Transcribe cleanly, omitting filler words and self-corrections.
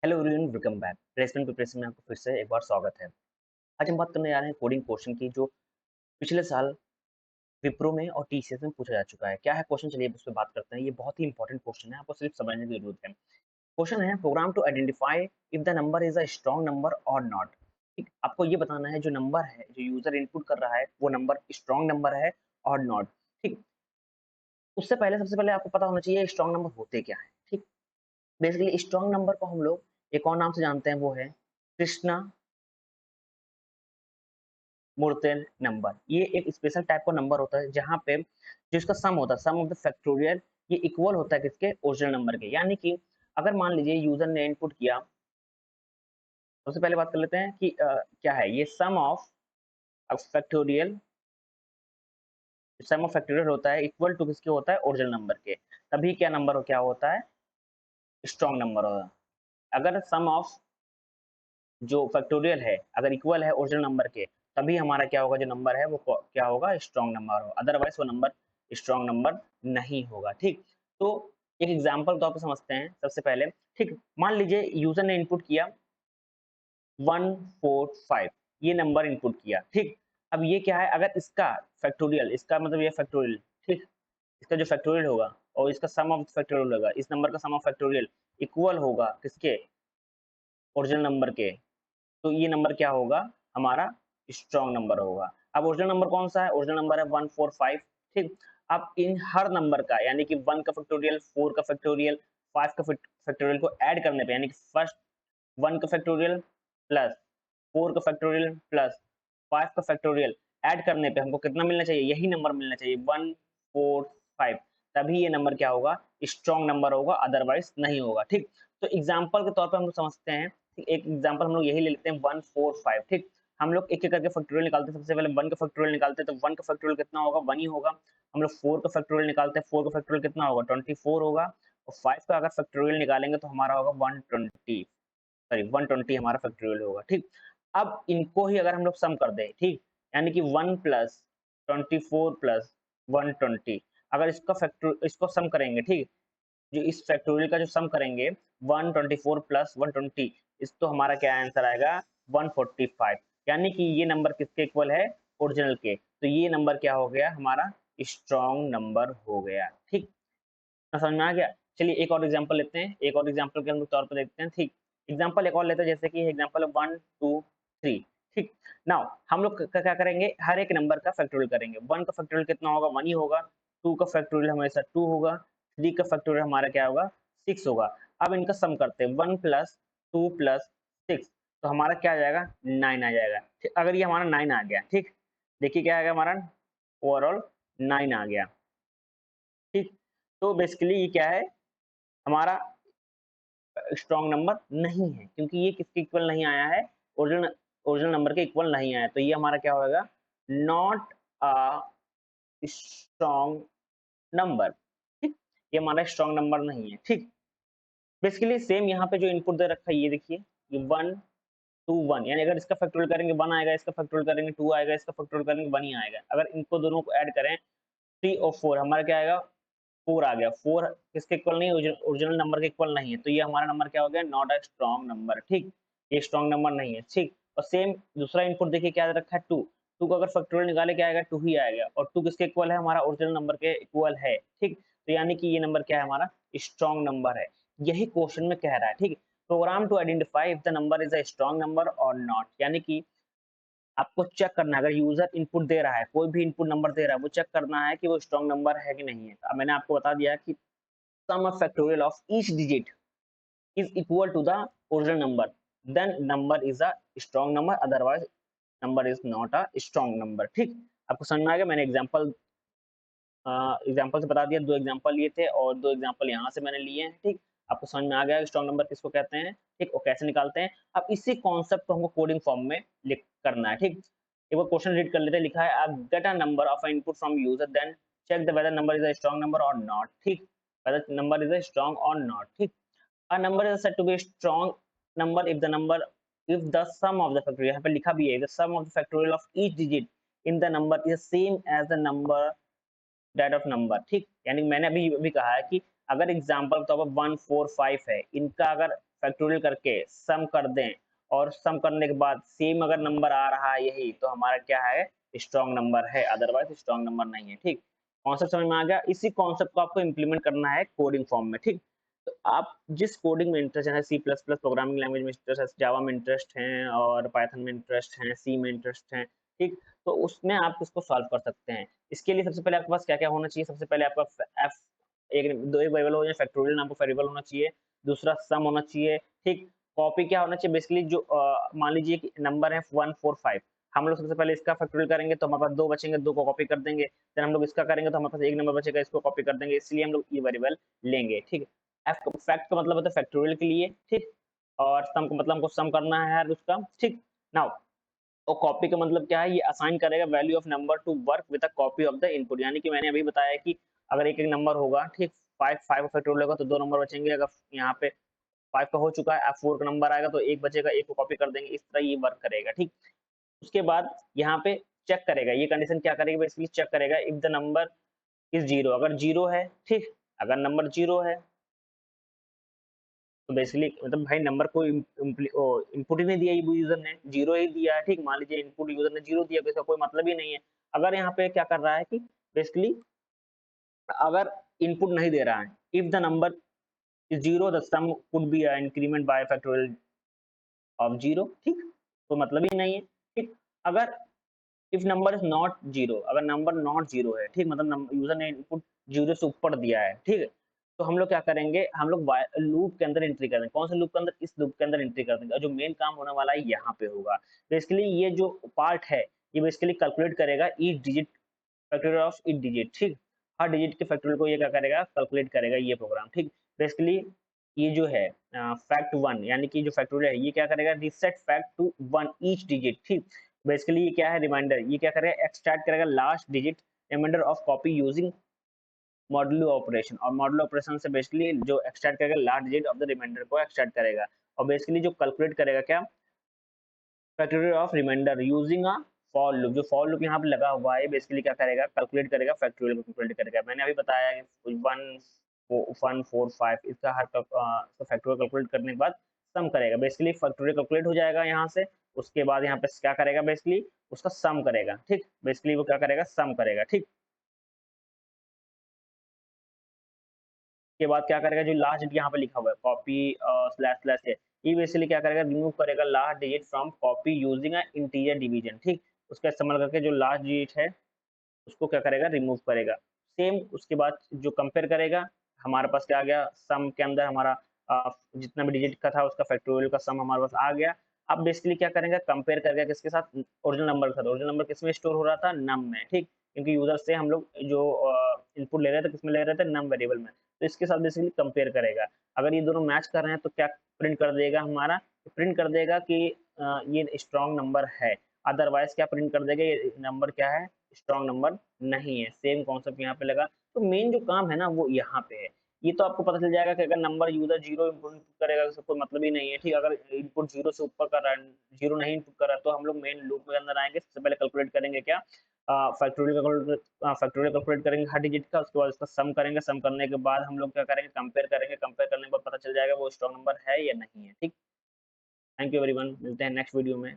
Hello everyone, welcome back. Placement preparation में आपको फिर से एक बार स्वागत है। आज हम बात करने जा रहे हैं कोडिंग क्वेश्चन की, जो पिछले साल विप्रो में और टीसीएस में पूछा जा चुका है। क्या है क्वेश्चन, चलिए उस पर बात करते हैं। ये बहुत ही इंपॉर्टेंट क्वेश्चन है, आपको सिर्फ समझने की जरूरत है। क्वेश्चन है, program to identify if the number is a strong number और नॉट। ठीक, आपको ये बताना है जो नंबर है, जो यूजर इनपुट कर रहा है, वो नंबर स्ट्रॉन्ग नंबर है और नॉट। ठीक, उससे पहले सबसे पहले आपको पता होना चाहिए स्ट्रॉन्ग नंबर होते क्या है। ठीक, बेसिकली स्ट्रॉन्ग नंबर को हम लोग एक और नाम से जानते हैं, वो है कृष्णा मूर्तेल नंबर। ये एक स्पेशल टाइप का नंबर होता है जहाँ पे जो इसका सम होता है, सम ऑफ द फैक्टोरियल, ये इक्वल होता है किसके, ओरिजिनल नंबर के। यानी कि अगर मान लीजिए यूजर ने इनपुट किया, सबसे पहले बात कर लेते हैं कि क्या है ये sum of factorial. Sum of factorial होता है इक्वल टू किसके होता है, ओरिजिनल नंबर के। तभी क्या नंबर क्या होता है, स्ट्रॉन्ग नंबर होगा। अगर सम ऑफ जो फैक्टोरियल है अगर इक्वल है ओरिजिनल नंबर के, तभी हमारा क्या होगा, जो नंबर है वो क्या होगा, स्ट्रॉन्ग नंबर होगा। अदरवाइज वो नंबर स्ट्रॉन्ग नंबर नहीं होगा। ठीक, तो एक एग्जांपल तौर पर समझते हैं सबसे पहले। ठीक, मान लीजिए यूजर ने इनपुट किया 145, ये नंबर इनपुट किया। ठीक, अब ये क्या है, अगर इसका फैक्टोरियल, इसका मतलब ये फैक्टोरियल, ठीक, इसका जो फैक्टोरियल होगा और इसका सम ऑफ फैक्टोरियल होगा, इस नंबर का सम ऑफ फैक्टोरियल इक्वल होगा किसके, ओरिजिनल नंबर के, तो ये नंबर क्या होगा, हमारा स्ट्रॉन्ग नंबर होगा। अब ओरिजिनल नंबर कौन सा है, ओरिजिनल नंबर है 145। ठीक, अब इन हर नंबर का, यानी कि 1 का फैक्टोरियल, 4 का फैक्टोरियल, 5 का फैक्टोरियल को ऐड करने पे, यानी कि फर्स्ट 1 का फैक्टोरियल प्लस 4 का फैक्टोरियल प्लस 5 का फैक्टोरियल ऐड करने पे हमको कितना मिलना चाहिए, यही नंबर मिलना चाहिए 145। तभी ये नंबर क्या होगा, स्ट्रॉन्ग नंबर होगा, अदरवाइज नहीं होगा। ठीक, तो एग्जाम्पल के तौर पर हम लोग समझते हैं। एक एग्जाम्पल हम लोग यही ले लेते हैं 145। ठीक, हम लोग एक एक करके फैक्टोरियल निकालते हैं। सबसे पहले 1 का फैक्टोरियल निकालते हैं, तो 1 का फैक्टोरियल कितना होगा, 1 ही होगा। हम लोग 4 का फैक्टोरियल निकालते हैं, 4 का फैक्टोरियल कितना होगा, 24 होगा। और 5 का अगर फैक्टोरियल निकालेंगे तो हमारा होगा 120, सॉरी 120 हमारा फैक्टोरियल होगा। ठीक, अब इनको ही अगर हम लोग सम कर दें, ठीक, यानी कि 1 प्लस 24 प्लस 120, अगर इसका फैक्टर इसको सम करेंगे, ठीक, जो इस फैक्टोरियल का जो सम करेंगे 124 प्लस 120, इस तो हमारा क्या आंसर आएगा, 145। यानी कि ये नंबर किसके इक्वल है, ओरिजिनल के। तो ये नंबर क्या हो गया, हमारा स्ट्रॉन्ग नंबर हो गया। ठीक, समझ में आ गया। चलिए एक और एग्जांपल लेते हैं, एक और एग्जांपल के हम लोग तौर पर देखते हैं। ठीक, एग्जांपल एक और लेते हैं, जैसे कि एग्जांपल 1 2 3। ठीक, नाउ हम लोग क्या करेंगे, हर एक नंबर का फैक्टोरियल करेंगे। 1 का फैक्टोरियल कितना होगा, 1 ही होगा। 2 का फैक्टोरियल हमेशा 2 होगा। 3 का फैक्टोरियल हमारा क्या होगा, 6 होगा। अब इनका सम करते हैं, 1 प्लस 2 प्लस 6, तो हमारा क्या आ जाएगा, 9 आ जाएगा। ठीक, अगर ये हमारा 9 आ गया, ठीक, देखिए क्या आ गया हमारा, ओवरऑल 9 आ गया। ठीक, तो बेसिकली ये क्या है, हमारा स्ट्रॉन्ग नंबर नहीं है, क्योंकि ये किसके इक्वल नहीं आया है, ओरिजिनल ओरिजिनल नंबर के इक्वल नहीं आया। तो ये हमारा क्या होगा, नॉट अ स्ट्रॉन्ग नंबर। ठीक, ये हमारा स्ट्रॉन्ग नंबर नहीं है। ठीक, बेसिकली सेम यहाँ पे जो इनपुट दे रखा है, ये देखिए, ये 1 2 1, यानी अगर इसका फैक्टोरियल करेंगे 1 आएगा, इसका फैक्टोरियल करेंगे 2 आएगा, इसका फैक्टोरियल करेंगे 1 ही आएगा। अगर इनको दोनों को ऐड करें 3 और 4, हमारा क्या आएगा, 4 आ गया। 4 किसके इक्वल नहीं है, ओरिजिनल नंबर के इक्वल नहीं है। तो ये हमारा नंबर क्या हो गया, नॉट अ स्ट्रॉन्ग नंबर। ठीक, ये स्ट्रॉन्ग नंबर नहीं है। ठीक, और सेम दूसरा इनपुट देखिए क्या दे रखा है, 2। 2 का अगर फैक्टोरियल निकाले क्या आएगा, 2 ही आएगा। और 2 किसके इक्वल है, हमारा ओरिजिनल नंबर के इक्वल है। ठीक, तो यानी कि ये नंबर क्या है, हमारा स्ट्रॉन्ग नंबर है। यही क्वेश्चन में कह रहा है। ठीक, program to identify if the number is a strong number और नॉट, यानी कि आपको चेक करना है, अगर यूजर इनपुट दे रहा है, कोई भी इनपुट नंबर दे रहा है, वो चेक करना है कि वो स्ट्रॉन्ग नंबर है कि नहीं है। अब मैंने आपको बता दिया कि sum of factorial of each digit is equal to the original number, then number is a strong number, otherwise number is not a strong number। ठीक, आपको समझ में आ गया। मैंने एग्जांपल से बता दिया, 2 एग्जांपल लिए थे और 2 एग्जांपल यहाँ से मैंने लिए हैं। ठीक, आपको समझ में आ गया स्ट्रॉन्ग नंबर किसको कहते हैं, ठीक, और कैसे निकालते हैं। अब इसी कॉन्सेप्ट को हमको कोडिंग फॉर्म में लिख करना है। ठीक, एक बार क्वेश्चन रीड कर लेते हैं। लिखा है, आप get a number of input from user, then check the whether number is a strong number और नॉट। ठीक, whether number is a strong or not। ठीक, a number is said to be a strong number if the sum of the factorial, यहाँ पे लिखा भी है, the sum of the factorial of each digit in the number is same as the number that of number। ठीक, यानी मैंने अभी भी कहा है कि अगर एग्जांपल तो 1 4 5 है, इनका अगर फैक्टोरियल करके सम कर दें और सम करने के बाद सेम अगर नंबर आ रहा है यही, तो हमारा क्या है, स्ट्रॉन्ग नंबर है, अदरवाइज स्ट्रॉन्ग नंबर नहीं है। ठीक, कॉन्सेप्ट समझ में आ गया। इसी कॉन्सेप्ट को आपको इंप्लीमेंट करना है कोडिंग फॉर्म में। ठीक, तो आप जिस कोडिंग में इंटरेस्ट है, C plus plus programming language में इंटरेस्ट है, जावा में इंटरेस्ट है और पाइथन में इंटरेस्ट है, सी में इंटरेस्ट है, ठीक, तो उसमें आप इसको सॉल्व कर सकते हैं। इसके लिए सबसे पहले आपके पास क्या क्या होना चाहिए, सबसे पहले आपका एफ एक वेरिएबल हो जाए, फैक्टोरियल नाम का वेरिएबल होना चाहिए, दूसरा सम होना चाहिए। ठीक, कॉपी क्या होना चाहिए, बेसिकली जो मान लीजिए कि नंबर है 145, हम लोग सबसे पहले इसका फैक्टोरियल करेंगे तो हमारे पास 2 बचेंगे, 2 को कॉपी कर देंगे, फिर हम लोग इसका करेंगे तो हमारे पास 1 नंबर बचेगा, इसको कॉपी कर देंगे, इसलिए हम लोग ये वेरिएबल लेंगे। ठीक, एफ फैक्ट का मतलब होता है फैक्टोरियल के लिए। ठीक, और सम का मतलब हमको सम करना है उसका। ठीक, नाउ और कॉपी का मतलब क्या है, ये असाइन करेगा value of number two work with a copy of the input, यानी कि मैंने अभी बताया कि अगर एक एक नंबर होगा, ठीक, 5 फैक्टोरियल होगा तो 2 नंबर बचेंगे, अगर यहाँ पे 5 का हो चुका है, अब 4 का नंबर आएगा तो 1 बचेगा, 1 को कॉपी कर देंगे, इस तरह ये वर्क करेगा। ठीक, उसके बाद यहाँ पे चेक करेगा, ये कंडीशन क्या करेगा, बेसिकली चेक करेगा इफ द नंबर इज 0, अगर 0 है, ठीक, अगर नंबर 0 है तो बेसिकली मतलब भाई नंबर को इनपुट ही नहीं दिया यूजर ने, 0 ही दिया है। ठीक, मान लीजिए इनपुट यूजर ने 0 दिया तो इसका कोई मतलब ही नहीं है। अगर यहाँ पे क्या कर रहा है कि बेसिकली अगर इनपुट नहीं दे रहा है, if the number is 0 the sum could be increment by factorial of 0। ठीक, तो मतलब ही नहीं है। ठीक, अगर इफ नंबर इज नॉट 0, अगर नंबर नॉट 0 है, ठीक, मतलब यूजर ने इनपुट 0 से ऊपर दिया है, ठीक है, तो हम लोग क्या करेंगे, हम लोग लूप के अंदर एंट्री कर देंगे। कौन से लूप के अंदर, इस लूप के अंदर एंट्री कर देंगे, और जो मेन काम होने वाला है यहाँ पे होगा। बेसिकली ये जो पार्ट है ये बेसिकली कैलकुलेट करेगा each digit, factorial of each digit. ठीक, हर डिजिट के फैक्टोरियल को ये क्या करेगा, कैलकुलेट करेगा ये प्रोग्राम। ठीक, बेसिकली ये जो है फैक्ट 1 यानी कि जो फैक्टोरियल है ये क्या करेगा, reset fact to 1 each digit. ठीक, बेसिकली ये क्या है, रिमाइंडर, ये क्या करेगा, एक्सट्रैक्ट करेगा last digit remainder of copy using modulo operation, और मॉडुलो ऑपरेशन से बेसिकली जो एक्सट्रैक्ट करेगा last digit of the remainder को एक्सट्रैक्ट करेगा, और बेसिकली जो कैलकुलेट करेगा क्या, factorial of remainder using a for loop. जो फॉर लूप यहाँ पे लगा हुआ है बेसिकली क्या करेगा, कैलकुलेट करेगा फैक्टोरियल को कैलकुलेट करेगा। मैंने अभी बताया कि 1 4 5 इसका हर फैक्टोरियल कैलकुलेट करने के बाद सम करेगा, बेसिकली फैक्टोरियल कैलकुलेट हो जाएगा यहाँ से। उसके बाद यहाँ पे क्या करेगा, बेसिकली उसका सम करेगा। ठीक, बेसिकली वो क्या करेगा, सम करेगा। ठीक, के बाद क्या करेगा, जो लास्ट डिजिट यहाँ पे लिखा हुआ है कॉपी स्लैश स्लैश है, ये बेसिकली क्या करेगा, रिमूव करेगा last digit from copy using integer division. ठीक, उसका इस्तेमाल करके जो लास्ट डिजिट है उसको क्या करेगा, रिमूव करेगा। सेम उसके बाद जो कंपेयर करेगा, हमारे पास क्या आ गया, सम के अंदर हमारा जितना भी डिजिट का था उसका फैक्टोरियल का सम हमारे पास आ गया। अब बेसिकली क्या करेंगे, कंपेयर करके किसके साथ, ओरिजिनल नंबर के साथ। ओरिजिनल नंबर किस में स्टोर हो रहा था, नम में। ठीक, क्योंकि यूजर से हम लोग जो इनपुट ले रहे थे किस में ले रहे थे, नम वेरिएबल में, तो इसके साथ बेसिकली कंपेयर करेगा। अगर ये दोनों मैच कर रहे हैं तो क्या प्रिंट कर देगा, हमारा प्रिंट कर देगा कि ये स्ट्रॉन्ग नंबर है, अदरवाइज क्या प्रिंट कर देगा, ये नंबर क्या है, स्ट्रॉन्ग नंबर नहीं है। सेम कॉन्सेप्ट यहाँ पे लगा। तो मेन जो काम है ना वो यहाँ पे है। ये तो आपको पता चल जाएगा कि अगर नंबर यूजर 0 इनपुट करेगा तो कोई मतलब ही नहीं है। ठीक, अगर इनपुट 0 से ऊपर कर रहा है, 0 नहीं इनपुट कर रहा है, तो हम लोग मेन लूप के अंदर आएंगे। सबसे पहले कैलकुलेट करेंगे क्या, फैक्टोरियल कैलकुलेट करेंगे हर डिजिट का, उसके बाद उसका सम करेंगे। सम करने के बाद हम लोग क्या करेंगे, कंपेयर करेंगे। कंपेयर करने के बाद पता चल जाएगा वो स्ट्रॉन्ग नंबर है या नहीं है। ठीक, थैंक यू एवरीवन, मिलते हैं नेक्स्ट वीडियो में।